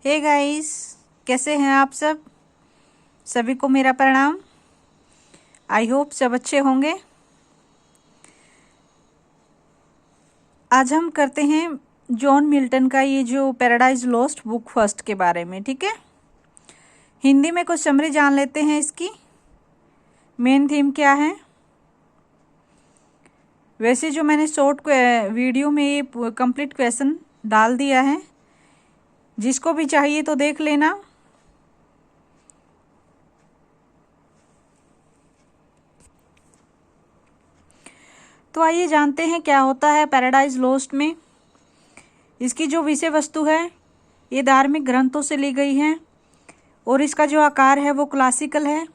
Hey guys, कैसे हैं आप सब? सभी को मेरा प्रणाम। आई होप सब अच्छे होंगे। आज हम करते हैं जॉन मिल्टन का ये जो पैराडाइज लॉस्ट बुक फर्स्ट के बारे में, ठीक है। हिंदी में कुछ समरी जान लेते हैं इसकी मेन थीम क्या है। वैसे जो मैंने शॉर्ट वीडियो में ये कंप्लीट क्वेश्चन डाल दिया है, जिसको भी चाहिए तो देख लेना। तो आइए जानते हैं क्या होता है पैराडाइज लॉस्ट में। इसकी जो विषय वस्तु है ये धार्मिक ग्रंथों से ली गई है और इसका जो आकार है वो क्लासिकल है।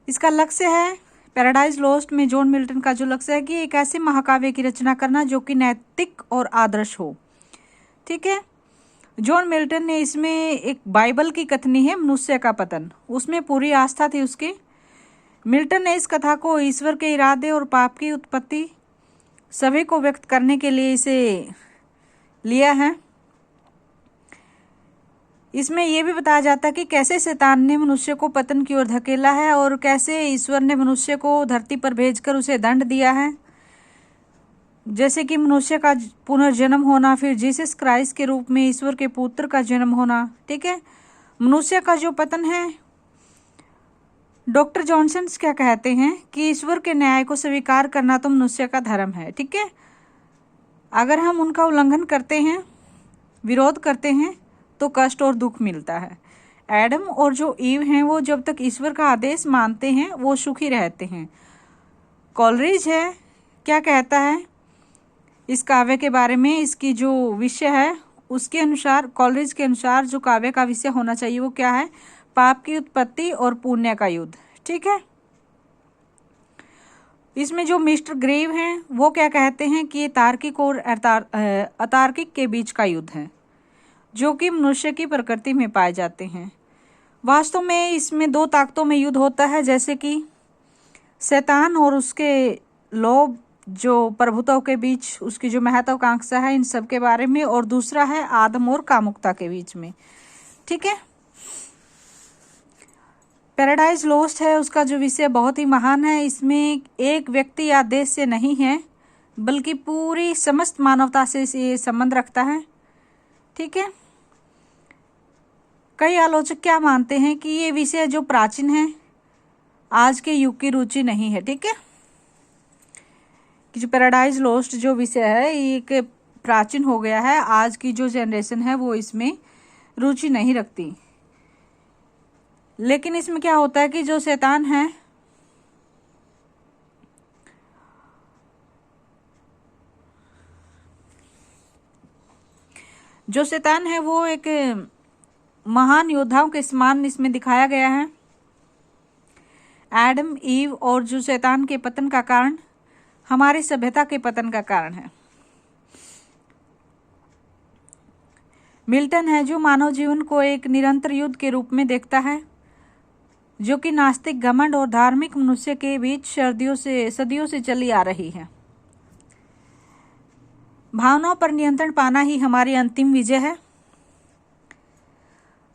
इसका लक्ष्य है, पैराडाइज लॉस्ट में जॉन मिल्टन का जो लक्ष्य है कि एक ऐसे महाकाव्य की रचना करना जो कि नैतिक और आदर्श हो, ठीक है। जॉन मिल्टन ने इसमें एक बाइबल की कथनी है मनुष्य का पतन, उसमें पूरी आस्था थी उसकी। मिल्टन ने इस कथा को ईश्वर के इरादे और पाप की उत्पत्ति सभी को व्यक्त करने के लिए इसे लिया है। इसमें यह भी बताया जाता है कि कैसे शैतान ने मनुष्य को पतन की ओर धकेला है और कैसे ईश्वर ने मनुष्य को धरती पर भेजकर उसे दंड दिया है, जैसे कि मनुष्य का पुनर्जन्म होना, फिर जीसस क्राइस्ट के रूप में ईश्वर के पुत्र का जन्म होना, ठीक है। मनुष्य का जो पतन है, डॉक्टर जॉनसन क्या कहते हैं कि ईश्वर के न्याय को स्वीकार करना तो मनुष्य का धर्म है, ठीक है। अगर हम उनका उल्लंघन करते हैं, विरोध करते हैं तो कष्ट और दुख मिलता है। एडम और जो ईव हैं वो जब तक ईश्वर का आदेश मानते हैं वो सुखी रहते हैं। कॉलरिज है क्या कहता है इस काव्य के बारे में, इसकी जो विषय है उसके अनुसार, कॉलरिज के अनुसार जो काव्य का विषय होना चाहिए वो क्या है, पाप की उत्पत्ति और पुण्य का युद्ध, ठीक है। इसमें जो मिस्टर ग्रेव हैं वो क्या कहते हैं कि ये तार्किक और अतार्किक के बीच का युद्ध है जो कि मनुष्य की प्रकृति में पाए जाते हैं। वास्तव में इसमें दो ताकतों में युद्ध होता है, जैसे कि शैतान और उसके लोभ, जो प्रभुत्व के बीच उसकी जो महत्वाकांक्षा है इन सब के बारे में, और दूसरा है आदम और कामुकता के बीच में, ठीक है। पैराडाइज लॉस्ट है उसका जो विषय बहुत ही महान है। इसमें एक व्यक्ति या देश से नहीं है बल्कि पूरी समस्त मानवता से ये संबंध रखता है, ठीक है। कई आलोचक क्या मानते हैं कि ये विषय जो प्राचीन है, आज के युग की रुचि नहीं है, ठीक है। कि जो पैराडाइज लॉस्ट जो विषय है ये एक प्राचीन हो गया है, आज की जो जनरेशन है वो इसमें रुचि नहीं रखती। लेकिन इसमें क्या होता है कि जो शैतान है वो एक महान योद्धाओं के समान इसमें दिखाया गया है। एडम, ईव और जो शैतान के पतन का कारण हमारी सभ्यता के पतन का कारण है। मिल्टन है जो मानव जीवन को एक निरंतर युद्ध के रूप में देखता है जो कि नास्तिक घमंड और धार्मिक मनुष्य के बीच सदियों से चली आ रही है। भावनाओं पर नियंत्रण पाना ही हमारी अंतिम विजय है।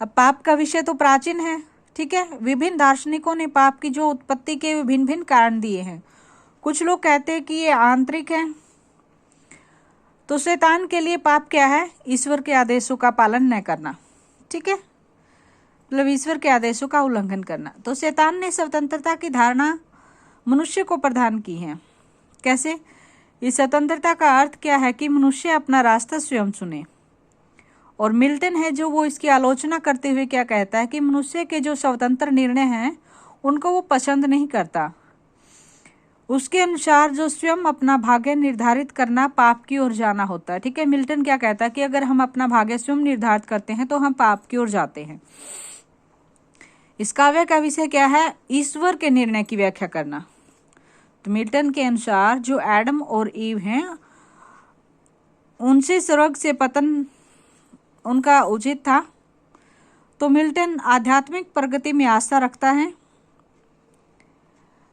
अब पाप का विषय तो प्राचीन है, ठीक है। विभिन्न दार्शनिकों ने पाप की जो उत्पत्ति के भिन्न भिन्न कारण दिए हैं। कुछ लोग कहते हैं कि ये आंतरिक है। तो शैतान के लिए पाप क्या है, ईश्वर के आदेशों का पालन न करना, ठीक है, मतलब ईश्वर के आदेशों का उल्लंघन करना। तो शैतान ने स्वतंत्रता की धारणा मनुष्य को प्रदान की है। कैसे? इस स्वतंत्रता का अर्थ क्या है कि मनुष्य अपना रास्ता स्वयं चुने। और मिल्टन है जो वो इसकी आलोचना करते हुए क्या कहता है कि मनुष्य के जो स्वतंत्र निर्णय हैं उनको वो पसंद नहीं करता। उसके अनुसार जो स्वयं अपना भाग्य निर्धारित करना पाप की ओर जाना होता है, ठीक है। मिल्टन क्या कहता है कि अगर हम अपना भाग्य स्वयं निर्धारित करते हैं तो हम पाप की ओर जाते हैं। इस काव्य का विषय क्या है, ईश्वर के निर्णय की व्याख्या करना। तो मिल्टन के अनुसार जो एडम और ईव हैं उनसे स्वर्ग से पतन उनका उचित था। तो मिल्टन आध्यात्मिक प्रगति में आस्था रखता है।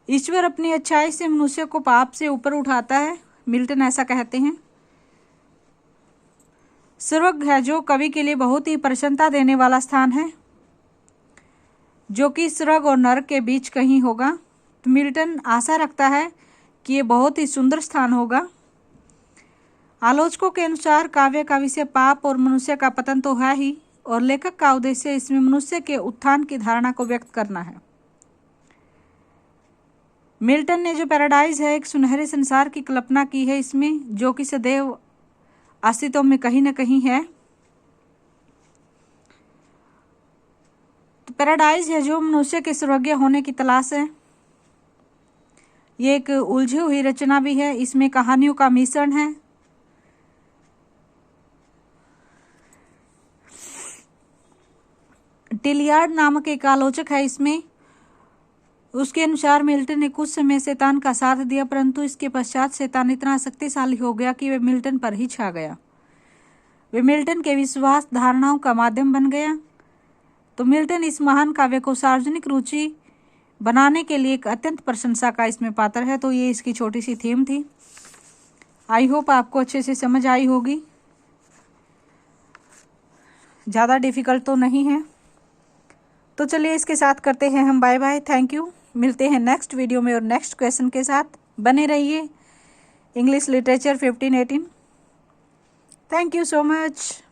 ईश्वर अपनी अच्छाई से मनुष्य को पाप से ऊपर उठाता है, मिल्टन ऐसा कहते हैं। स्वर्ग है जो कवि के लिए बहुत ही प्रसन्नता देने वाला स्थान है, जो कि स्वर्ग और नरक के बीच कहीं होगा। तो मिल्टन आशा रखता है कि ये बहुत ही सुंदर स्थान होगा। आलोचकों के अनुसार काव्य का विषय पाप और मनुष्य का पतन तो है ही, और लेखक का उद्देश्य इसमें मनुष्य के उत्थान की धारणा को व्यक्त करना है। मिल्टन ने जो पैराडाइज है एक सुनहरे संसार की कल्पना की है इसमें, जो कि सदैव अस्तित्व में कहीं न कहीं है। तो पैराडाइज है जो मनुष्य के स्वर्गीय होने की तलाश है। ये एक उलझी हुई रचना भी है, इसमें कहानियों का मिश्रण है। टिलियार्ड नामक एक आलोचक है इसमें, उसके अनुसार मिल्टन ने कुछ समय शैतान का साथ दिया, परंतु इसके पश्चात शैतान इतना शक्तिशाली हो गया कि वे मिल्टन पर ही छा गया। वे मिल्टन के विश्वास धारणाओं का माध्यम बन गया। तो मिल्टन इस महान काव्य को सार्वजनिक रुचि बनाने के लिए एक अत्यंत प्रशंसा का इसमें पात्र है। तो ये इसकी छोटी सी थीम थी। आई होप आपको अच्छे से समझ आई होगी, ज़्यादा डिफिकल्ट तो नहीं है। तो चलिए इसके साथ करते हैं हम बाय बाय। Thank you. मिलते हैं नेक्स्ट वीडियो में और नेक्स्ट क्वेश्चन के साथ। बने रहिए English literature 1518। Thank you so much.